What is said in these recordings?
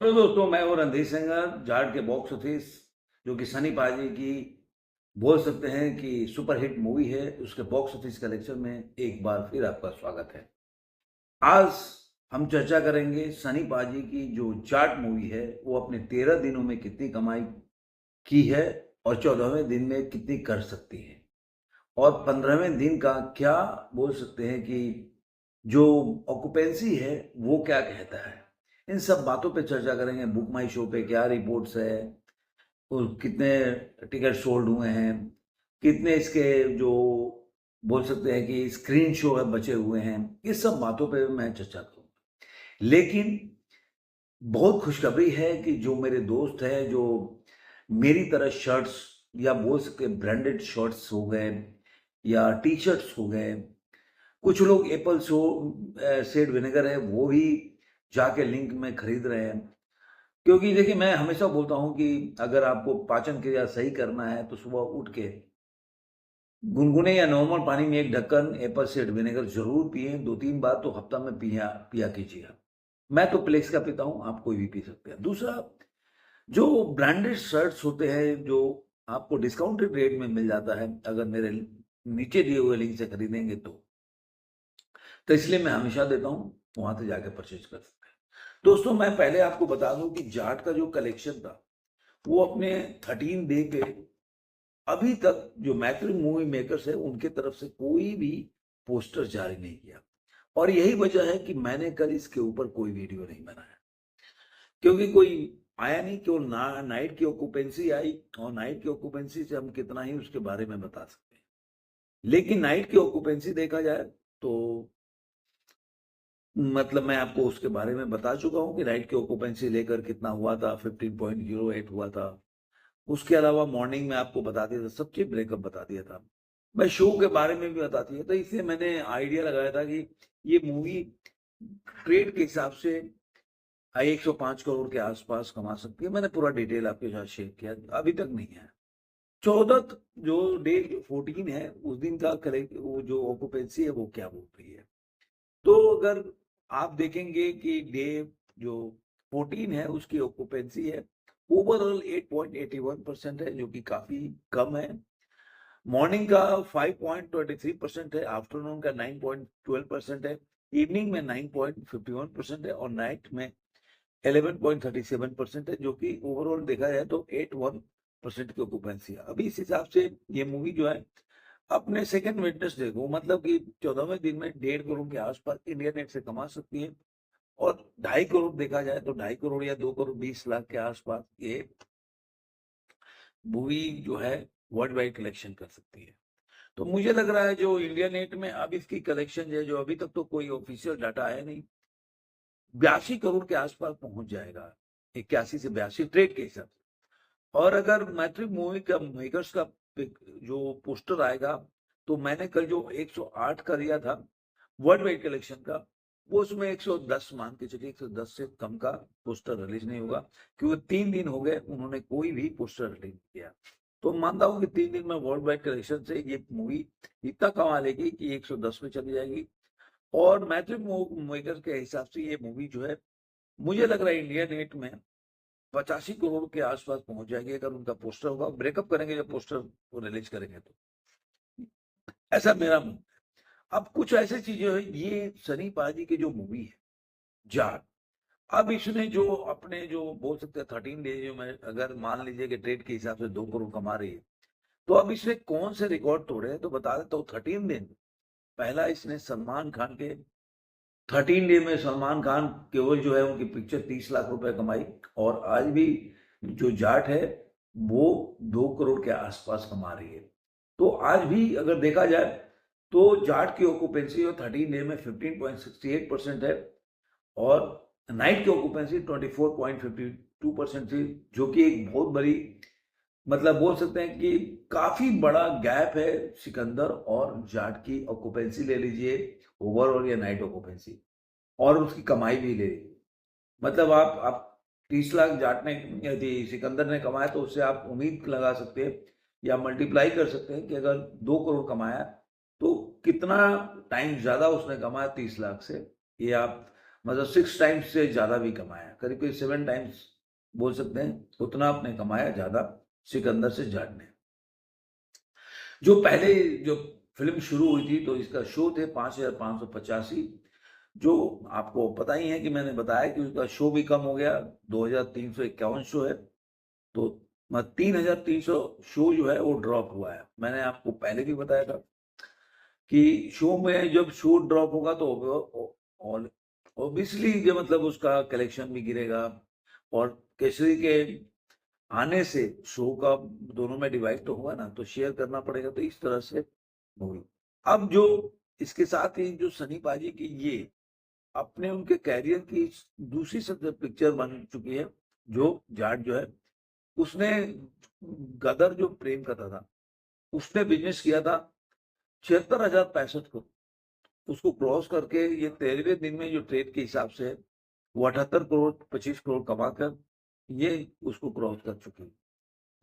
तो दोस्तों मैं हूँ रणधीर सिंगर जाट के बॉक्स ऑफिस जो कि सनी पाजी की बोल सकते हैं कि सुपर हिट मूवी है उसके बॉक्स ऑफिस कलेक्शन में एक बार फिर आपका स्वागत है। आज हम चर्चा करेंगे सनी पाजी की जो जाट मूवी है वो अपने 13 दिनों में कितनी कमाई की है और 14वें दिन में कितनी कर सकती है और 15वें दिन का क्या बोल सकते हैं कि जो ऑक्यूपेंसी है वो क्या कहता है। इन सब बातों पे चर्चा करेंगे। बुक माई शो पे क्या रिपोर्ट्स है और कितने टिकट सोल्ड हुए हैं, कितने इसके जो बोल सकते हैं कि स्क्रीन शो है बचे हुए हैं। इस सब बातों पे मैं चर्चा करूंगा। लेकिन बहुत खुशखबरी है कि जो मेरे दोस्त हैं जो मेरी तरह शर्ट्स या बोल सकते हैं ब्रांडेड शर्ट्स हो गए या टी शर्ट्स हो गए, कुछ लोग एप्पल सेड विनेगर है वो भी जाके लिंक में खरीद रहे हैं। क्योंकि देखिए मैं हमेशा बोलता हूँ कि अगर आपको पाचन क्रिया सही करना है तो सुबह उठ के गुनगुने या नॉर्मल पानी में एक ढक्कन एप्पल साइडर विनेगर जरूर पिए, 2-3 बार तो हफ्ता में पिया पिया कीजिए। मैं तो प्लेक्स का पीता हूँ, आप कोई भी पी सकते हैं। दूसरा, जो ब्रांडेड शर्ट्स होते हैं जो आपको डिस्काउंटेड रेट में मिल जाता है अगर मेरे नीचे दिए हुए लिंक से खरीदेंगे तो इसलिए मैं हमेशा देता हूँ वहां से जाके परचेज कर सकते हैं। दोस्तों मैं पहले आपको बता दूं कि जाट का जो कलेक्शन था वो अपने 13 डे के अभी तक जो मैत्री मूवी मेकर्स है उनके तरफ से कोई भी पोस्टर जारी नहीं किया। और यही वजह है कि मैंने कल इसके ऊपर कोई वीडियो नहीं बनाया, क्योंकि कोई आया नहीं। केवल नाइट की ऑक्यूपेंसी आई और नाइट की ऑक्यूपेंसी से हम कितना ही उसके बारे में बता सकते हैं। लेकिन नाइट की ऑक्यूपेंसी देखा जाए तो मतलब मैं आपको उसके बारे में बता चुका हूं कि नाइट की ऑक्यूपेंसी लेकर कितना हुआ था, 15.08 हुआ था। उसके अलावा मॉर्निंग में आपको बता दिया था, सब चीज ब्रेकअप बता दिया था। मैं शो के बारे में भी बता दिया था। इसलिए मैंने आइडिया लगाया था कि ये मूवी ट्रेड के हिसाब से 105 करोड़ के आसपास कमा सकती है। मैंने पूरा डिटेल आपके साथ शेयर किया, अभी तक नहीं है। 14 जो डे 14 है उस दिन का करेक्ट वो जो ऑक्यूपेंसी है वो क्या बोल रही है। तो अगर आप देखेंगे कि डे जो 14 है उसकी ऑक्यूपेंसी है ओवरऑल 8.81% है, जो कि काफी कम है। मॉर्निंग का 5.23% है, आफ्टरनून का 9.12% है, इवनिंग में 9.51% है और नाइट में 11.37% है, जो कि ओवरऑल देखा जाए तो 81% की ऑक्यूपेंसी है। अभी इस हिसाब से ये मूवी जो है अपने सेकंड वेडनेसडे को मतलब कि 14वें दिन में 1.5 करोड़ के आसपास इंडिया नेट से कमा सकती है। और 2.5 करोड़ देखा जाए तो 2.5 करोड़ या 2 करोड़ 20 लाख के आसपास ये मूवी जो है वर्ल्ड वाइड कलेक्शन कर सकती है। तो मुझे लग रहा है जो इंडिया नेट में अब इसकी कलेक्शन है, जो अभी तक तो कोई ऑफिशियल डाटा आया नहीं, 82 करोड़ के आसपास पहुंच जाएगा, 81 से 82 ट्रेड के हिसाब से। और अगर मैट्रिक मूवी का मेकर्स का जो पोस्टर आएगा तो मैंने कल जो 108 का दिया था वर्ल्ड वाइड कलेक्शन का, वो उसमें 110 मान के चलिए, 110 से कम का पोस्टर रिलीज नहीं होगा, क्योंकि 3 दिन हो गए उन्होंने कोई भी पोस्टर रिलीज नहीं किया। तो मानता हूँ कि 3 दिन में वर्ल्ड वाइड कलेक्शन से ये मूवी इतना कमा लेगी कि 110 में चली जाएगी। और मैट्रिक मेकर के हिसाब से ये मूवी जो है मुझे लग रहा है इंडिया नेट में 85 करोड़ के आसपास पहुंच जाएगी अगर उनका पोस्टर होगा। ब्रेकअप करेंगे जब पोस्टर को रिलीज करेंगे तो, ऐसा मेरा मन। अब कुछ ऐसी चीजें हैं, ये सनी पाजी की जो मूवी है जाट, अब इसने जो अपने जो बोल सकते हैं 13 डेज में अगर मान लीजिए कि ट्रेड के हिसाब से 2 करोड़ कमा रही है, तो अब इसने कौन से रिकॉर्ड तोड़े हैं तो बता देता हूँ। 13 दिन पहला इसने सलमान खान के 13 डे में सलमान खान केवल जो है उनकी पिक्चर 30 लाख रुपए कमाई। और आज भी जो जाट है वो 2 करोड़ के आसपास कमा रही है। तो आज भी अगर देखा जाए तो जाट की ऑक्यूपेंसी और 13 डे में 15.68% है और नाइट की ऑक्यूपेंसी 24.52% थी, जो कि एक बहुत बड़ी मतलब बोल सकते हैं कि काफी बड़ा गैप है सिकंदर और जाट की ऑक्यूपेंसी ले लीजिए, ओवरऑल या नाइट ऑक्यूपेंसी, और उसकी कमाई भी ले लीजिए। मतलब आप 30 लाख जाट ने यदि सिकंदर ने कमाया तो उससे आप उम्मीद लगा सकते हैं या मल्टीप्लाई कर सकते हैं कि अगर 2 करोड़ कमाया तो कितना टाइम ज्यादा उसने कमाया 30 लाख से, ये आप मतलब 6 टाइम्स से ज़्यादा भी कमाया, करीब करीब 7 टाइम्स बोल सकते हैं, उतना आपने कमाया ज़्यादा सिकंदर से जाट ने। जो पहले जो फिल्म शुरू हुई थी तो इसका शो थे 5,585, जो आपको पता ही है कि मैंने बताया कि उसका शो भी कम हो गया, 2,351 शो है, तो 3,300 शो जो है वो ड्रॉप हुआ है। मैंने आपको पहले भी बताया था कि शो में जब शो ड्रॉप होगा तो ऑब्वियसली जो मतलब उसका कलेक्शन भी गिरेगा, और केसरी के आने से शो का दोनों में डिवाइड तो हुआ ना, तो शेयर करना पड़ेगा, तो इस तरह से मूवी। अब जो इसके साथ ही जो सनी पाजी की ये अपने उनके कैरियर की दूसरी सबसे पिक्चर बन चुकी है, जो जाट जो है उसने गदर जो प्रेम कथा था उसने बिजनेस किया था 76,065 को, उसको क्रॉस करके ये 13वें दिन में जो ट्रेड के हिसाब से है वो 78 करोड़ 25 करोड़ कमाकर ये उसको क्रॉस कर चुकी है।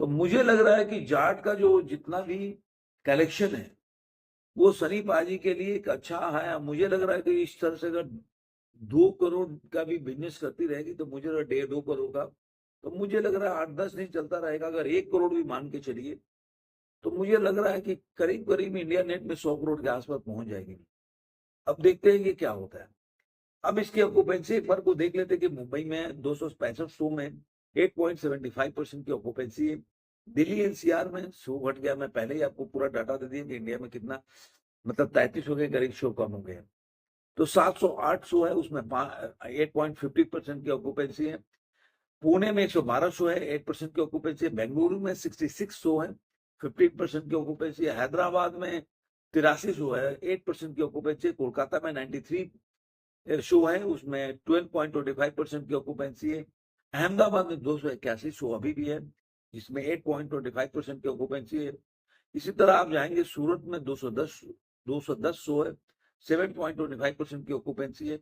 तो मुझे लग रहा है कि जाट का जो जितना भी कलेक्शन है वो सनी पाजी के लिए एक अच्छा है। मुझे लग रहा है कि इस तरह से अगर 2 करोड़ का भी बिजनेस करती रहेगी तो मुझे 1.5-2 करोड़ का, तो मुझे लग रहा है 8-10 दिन चलता रहेगा। अगर 1 करोड़ भी मान के चलिए तो मुझे लग रहा है कि करीब करीब इंडिया नेट में 100 करोड़ के आसपास पहुंच जाएगी। अब देखते हैं कि क्या होता है। अब इसकी ऑक्यूपेंसी एक बार को देख लेते हैं कि मुंबई में 265 शो में 8.75% की ऑक्यूपेंसी है। दिल्ली एनसीआर में शो घट गया, मैं पहले ही आपको पूरा डाटा दे दिया कि इंडिया में कितना, मतलब 33 के करीब शो कम हो गए। तो 708 शो है, उसमें 8.50% की ऑक्यूपेंसी है। पुणे में 112 शो है, 8% की ऑक्यूपेंसी है। बेंगलुरु में 66 शो है, 15% की ऑक्यूपेंसी है। हैदराबाद में 83 शो है, 8% की ऑक्यूपेंसी है। कोलकाता में 93 शो है, उसमें 12.25% की ऑक्यूपेंसी है। अहमदाबाद में 281 शो अभी भी है, जिसमें 8.25% की ऑक्यूपेंसी है। इसी तरह आप जाएंगे सूरत में 210 शो है, 7.25% की ऑक्यूपेंसी है।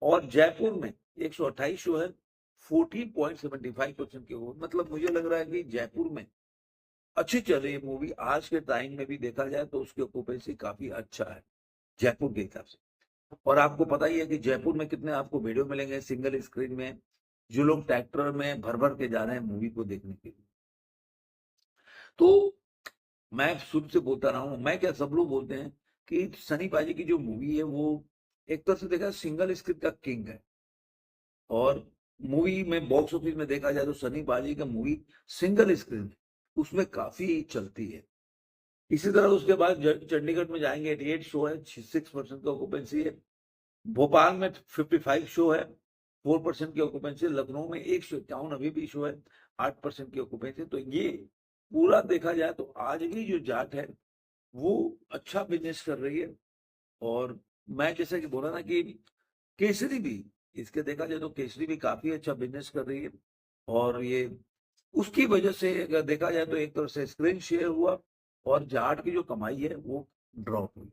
और जयपुर में 128 शो है, 14.75% की मतलब मुझे लग रहा है कि जयपुर में अच्छी चल रही है मूवी। आज के टाइम में भी देखा जाए तो उसकी ऑक्यूपेंसी काफी अच्छा है जयपुर के हिसाब से। और आपको पता ही है कि जयपुर में कितने आपको वीडियो मिलेंगे सिंगल स्क्रीन में, जो लोग ट्रैक्टर में भर भर के जा रहे हैं मूवी को देखने के लिए। तो मैं शुरू से बोलता रहा हूं, मैं क्या सब लोग बोलते हैं कि सनी पाजी की जो मूवी है वो एक तरह से देखा सिंगल स्क्रीन का किंग है। और मूवी में बॉक्स ऑफिस में देखा जाए तो सनी पाजी का मूवी सिंगल स्क्रीन उसमें काफी चलती है। इसी तरह उसके बाद चंडीगढ़ में जाएंगे 88 शो है, 6% का ऑक्यूपेंसी है। भोपाल में 55 शो है, 4% की ऑक्यूपेंसी। लखनऊ में 151 अभी भी शो है, 8% की ऑक्यूपेंसी। तो ये पूरा देखा जाए तो आज भी जो जाट है वो अच्छा बिजनेस कर रही है। और मैं जैसे कि बोला ना कि केसरी भी, इसके देखा जाए तो केसरी भी काफी अच्छा बिजनेस कर रही है। और ये उसकी वजह से अगर देखा जाए तो एक तरह से स्क्रीन शेयर हुआ और जाट की जो कमाई है वो ड्रॉप हुई।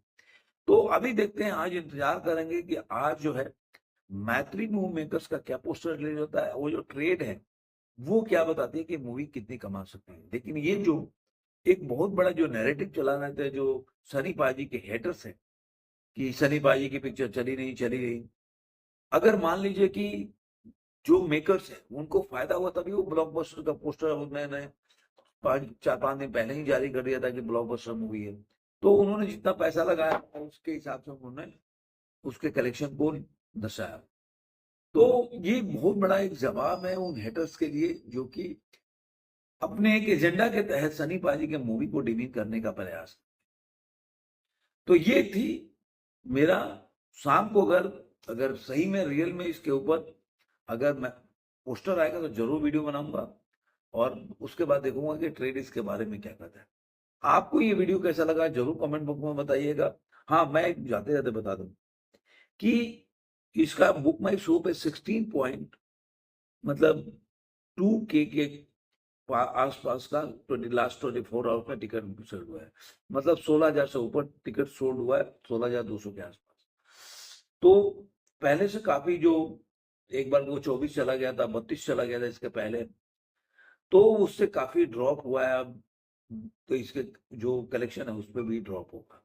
तो अभी देखते हैं, आज इंतजार करेंगे कि आज जो है मैत्री मूव मेकर्स का क्या पोस्टर रिलीज होता है, वो जो ट्रेड है वो क्या बताती है कि मूवी कितनी कमा सकती है। लेकिन ये जो एक बहुत बड़ा जो नैरेटिव चला रहता है जो सनी पाजी के हेटर्स हैं कि सनी पाजी की पिक्चर चली नहीं चली नहीं, अगर मान लीजिए कि जो मेकर्स है उनको फायदा हुआ तभी वो ब्लॉकबस्टर का पोस्टर उन्होंने 4-5 दिन पहले ही जारी कर दिया था कि ब्लॉकबस्टर मूवी है। तो उन्होंने जितना पैसा लगाया उसके हिसाब से उन्होंने उसके कलेक्शन को दर्शाया। तो ये बहुत बड़ा एक जवाब है उन हेटर्स के लिए जो कि अपने एक एजेंडा के तहत सनी पाजी के मूवी को डिमीन करने का प्रयास। तो ये थी मेरा, शाम को अगर अगर सही में रियल में इसके ऊपर अगर मैं पोस्टर आएगा तो जरूर वीडियो बनाऊंगा, और उसके बाद देखूंगा कि ट्रेड इसके बारे में क्या कहता है। आपको ये वीडियो कैसा लगा जरूर कमेंट बॉक्स में बताइएगा। हाँ, मैं जाते जाते बता दूं कि इसका बुक माई शो पे 16 पॉइंट, मतलब 2K के आसपास का 24 आवर्स में टिकट सेल हुआ है। मतलब 16,000 से ऊपर टिकट सोल्ड हुआ है, 16,200 के आसपास। तो पहले से काफी जो एक बार वो 24 चला गया था, 32 चला गया था इसके पहले, तो उससे काफी ड्रॉप हुआ है अब। तो इसके जो कलेक्शन है उस पर भी ड्रॉप होगा।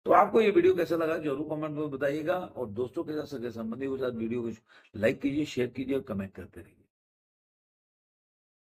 तो आपको ये वीडियो कैसा लगा जरूर कमेंट में बताइएगा और दोस्तों के साथ, सगे संबंधियों के साथ वीडियो को लाइक कीजिए, शेयर कीजिए और कमेंट करते रहिए।